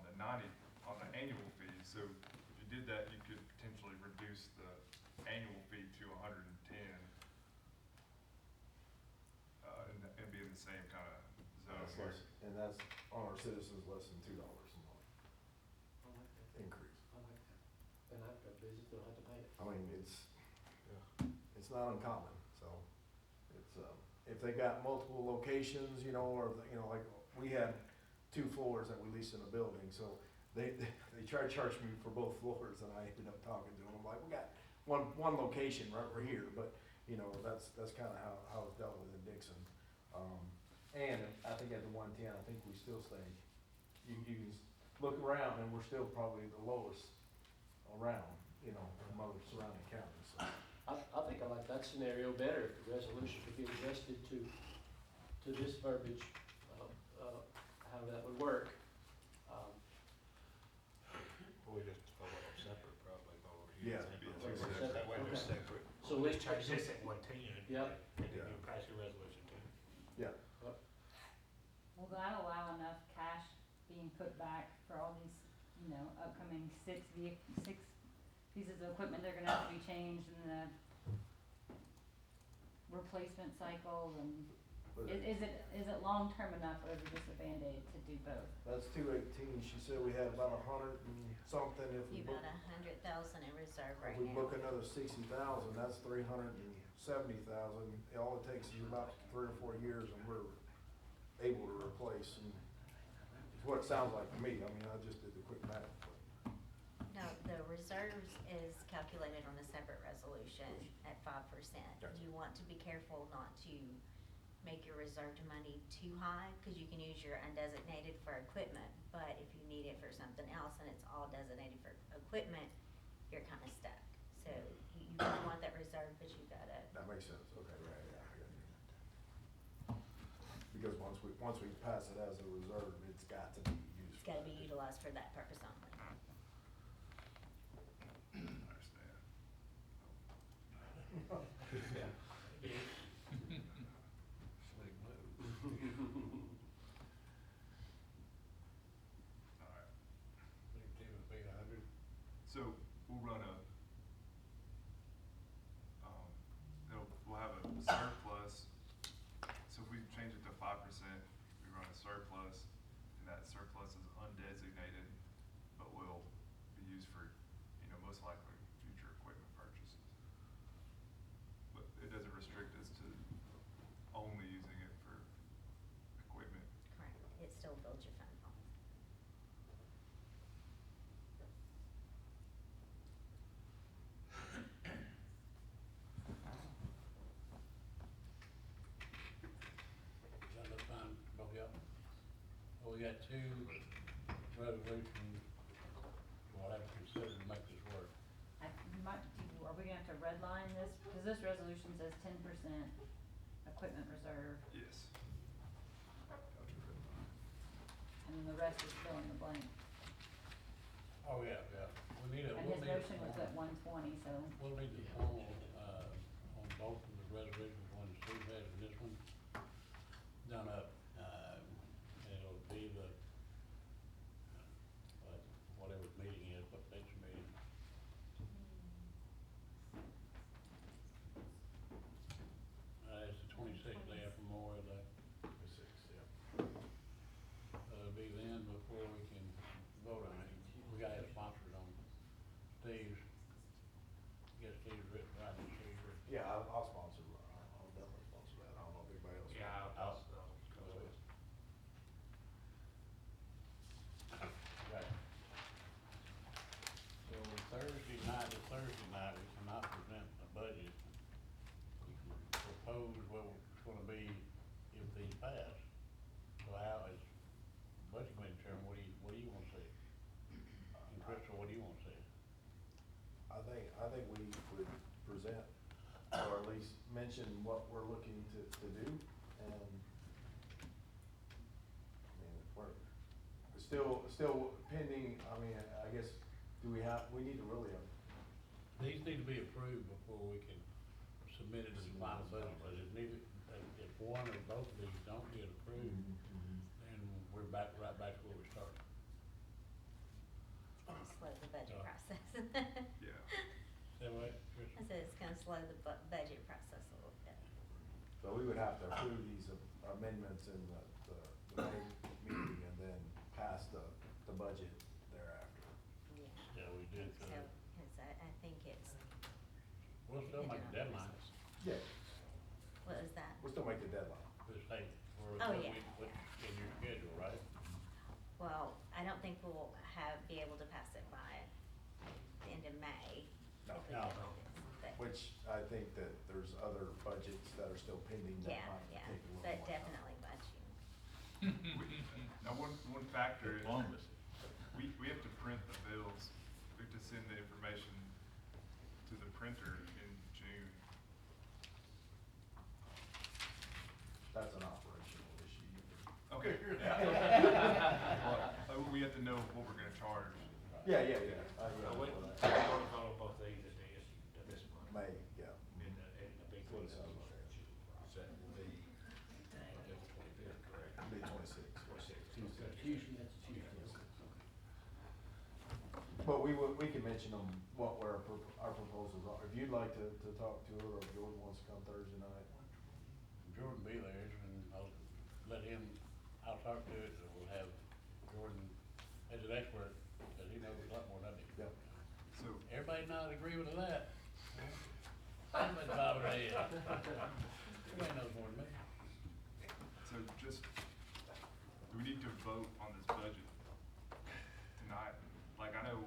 the 90, on the annual fee. So if you did that, you could potentially reduce the annual fee to 110, and be in the same kind of zone. And that's on our citizens less than $2 a month I like that. increase. I like that. And I've got business, don't have to pay it. I mean, it's not uncommon, so it's, if they got multiple locations, you know, or, you know, like we had 2 floors that we leased in a building, so they tried to charge me for both floors, and I ended up talking to them. I'm like, we got one location right here, but, you know, that's kinda how it's dealt with in Dixon. And I think at the 110, I think we still stay, you can look around and we're still probably the lowest around, you know, from other surrounding counties, so. I think I like that scenario better, if the resolution could be adjusted to this verbiage, how that would work. We just vote them separate, probably, vote. Yeah. That way they're separate. So let's charge this at 110. Yep. And then you pass your resolution too. Yeah. Will that allow enough cash being put back for all these, you know, upcoming 6 pieces of equipment that are gonna have to be changed in the replacement cycle, and is it long-term enough, or is it just a Band-Aid to do both? That's 218. She said we had about 100 and something if we You book. got 100,000 in reserve right If we now. book another 60,000, that's 370,000. All it takes is about 3 or 4 years and we're able to replace, and it's what it sounds like to me. I mean, I just did the quick math. No, the reserves is calculated on a separate resolution at 5%. Gotcha. You want to be careful not to make your reserved money too high, cause you can use your undesignated for equipment, but if you need it for something else and it's all designated for equipment, you're kinda stuck. So you really want that reserve, but you gotta, That makes sense. Okay, yeah, I got you. Because once we pass it as a reserve, it's got to be used. it's gotta be utilized for that purpose only. Understand. Slick move. Alright, Think Tim would be 100. so we'll run we'll have a surplus. So if we change it to 5%, we run a surplus, and that surplus is undesignated, but will be used for, most likely future equipment purchases. But it doesn't restrict us to only using it for equipment. Correct. It still builds your fund balance. Does that look fine, both y'all? Well, we got 2 resolutions we'll have to consider to make this work. Are we gonna have to redline this, cause this resolution says 10% equipment reserve, Yes. and then the rest is fill in the blank. Oh, yeah. We need a, And we'll his need a motion was at 120, so. We'll need the formal, on both of the resolutions, one Steve has and this one, done up. And it'll be the, whatever meeting is, what next meeting. It's the 26th day after Memorial Day. 26, yeah. It'll be then before we can vote on it. We gotta have sponsors on Steve's, get Steve's written right and Steve's written. Yeah, I'll sponsor, I'll definitely sponsor that. I don't know if anybody else. Right. So Thursday night, we cannot present a budget. We can propose what it's gonna be if these pass. So how is, budget committee chairman, what do you wanna see? And Crystal, what do you wanna see? I think we would present, or at least mention what we're looking to do, and, I mean, we're still pending, I mean, I guess, we need to really, These need to be approved before we can submit it as a final budget, but if one or both of these don't get approved, then we're right back to where we started. It's gonna slow the budget Oh. process. Yeah. Is that right, Tricia? I said it's gonna slow the budget process a little bit. so we would have to approve these amendments in the May meeting and then pass the budget thereafter. Yeah. Yeah, we did, So, cause I think it's, we'll still make a deadline, Yeah, what is that? we'll still make the deadline. this date, or Oh, what yeah. we put in your schedule, right? Well, I don't think we'll be able to pass it by the end of May. No. if we No. do this, but- Which I think that there's other budgets that are still pending that Yeah, might yeah, take a little more but time. definitely budget. Now, one factor is, Columbus. we have to print the bills, we have to send the information to the printer in June. That's an operational issue. Okay. We have to know what we're gonna charge. Yeah. I No, we, agree with we're that. gonna follow both these at this month. May, yeah. And the big What one it is sounds like. set will be, the 25th, correct? May 26. 26th. Tuesday, that's Tuesday. But we can mention them, what our proposals are. If you'd like to talk to her, or if Jordan wants to come Thursday night. Jordan be there, and I'll let him, I'll talk to it, and we'll have Jordan as an expert, because he knows a lot more than I do. Yep. So, Everybody not agree with that? Everybody's bobbing their head. Everybody knows more than me. so just, do we need to vote on this budget tonight? Like, I know,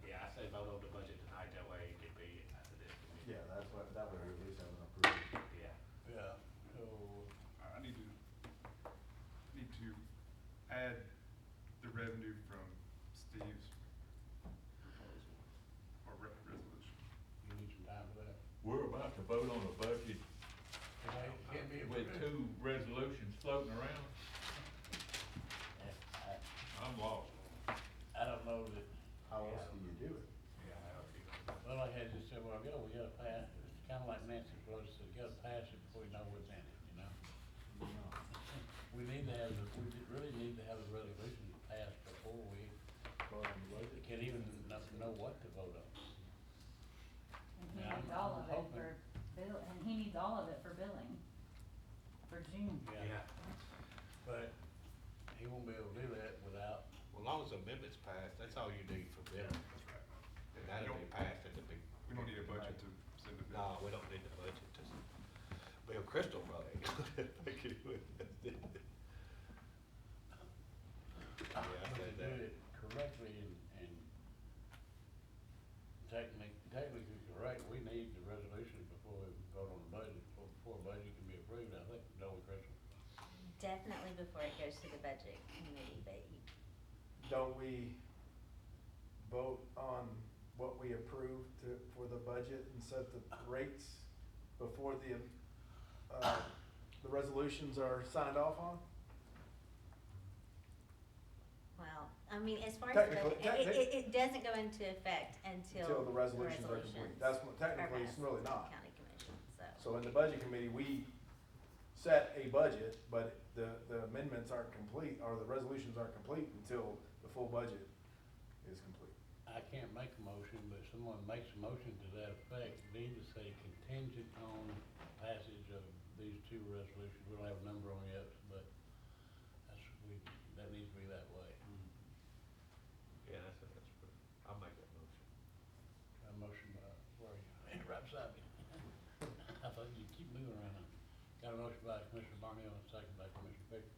Yeah, I say vote on the budget tonight, that way it can be after this committee. Yeah, that's what, that way we at least have an approval. Yeah. Yeah, so, I need to add the revenue from Steve's proposal, or resolution. you need some time for that. We're about to vote on a budget Okay, can't be with two resolutions floating around. I'm lost. I don't know that, How else do you do it? Yeah, that would be good. well, like I just said a while ago, we gotta pass, it's kinda like Nancy Pelosi said, you gotta pass it before you know what's in it, you know? We need to have, we really need to have a resolution passed before we can even know what to vote on. And he Yeah, needs all I'm of it hoping. for bill, and he needs all of it for billing, for June. Yeah, But he won't be able to do that without, well, as long as the amendment's passed, that's all you need for billing, That's right. and that'll be passed at the big. We don't need a budget to send a bill. No, we don't need the budget to, Bill Crystal probably. Yeah, I but to said do that. it correctly and technically correct, we need the resolution before we vote on the budget, before a budget can be approved, I think, don't we, Crystal? Definitely before it goes to the budget committee, but Don't we vote on what we approve for the budget and set the rates before the resolutions are signed off on? well, I mean, as far as Technically- it doesn't go into effect until Until the resolutions are complete. That's what, technically, it's really not. County commission, so. So in the budget committee, we set a budget, but the amendments aren't complete, or the resolutions aren't complete until the full budget is complete. I can't make a motion, but if someone makes a motion to that effect, you need to say contingent on passage of these two resolutions. We don't have a number on yet, but that needs to be that way. Yeah, that's good. I'll make that motion. A motion by, where are you? Right beside me. I thought you'd keep moving around. Got a motion by Commissioner Barnhill and a second by Commissioner Pickett.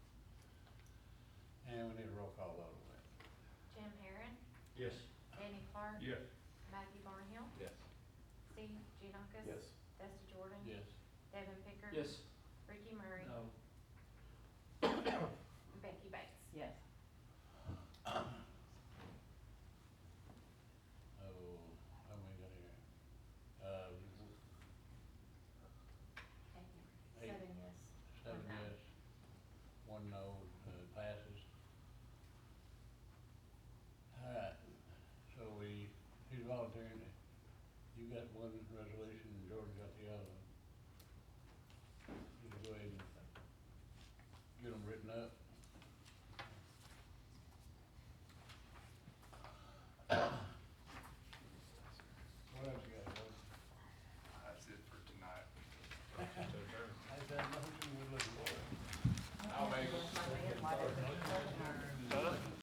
And we need a roll call vote on that. Jim Heron, Yes. Danny Clark. Yes. Matthew Barnhill, Yes. Steve Giannakis. Yes. Dusty Jordan. Yes. Devin Pickard. Yes. Ricky Murray. No. Becky Bates. Yes.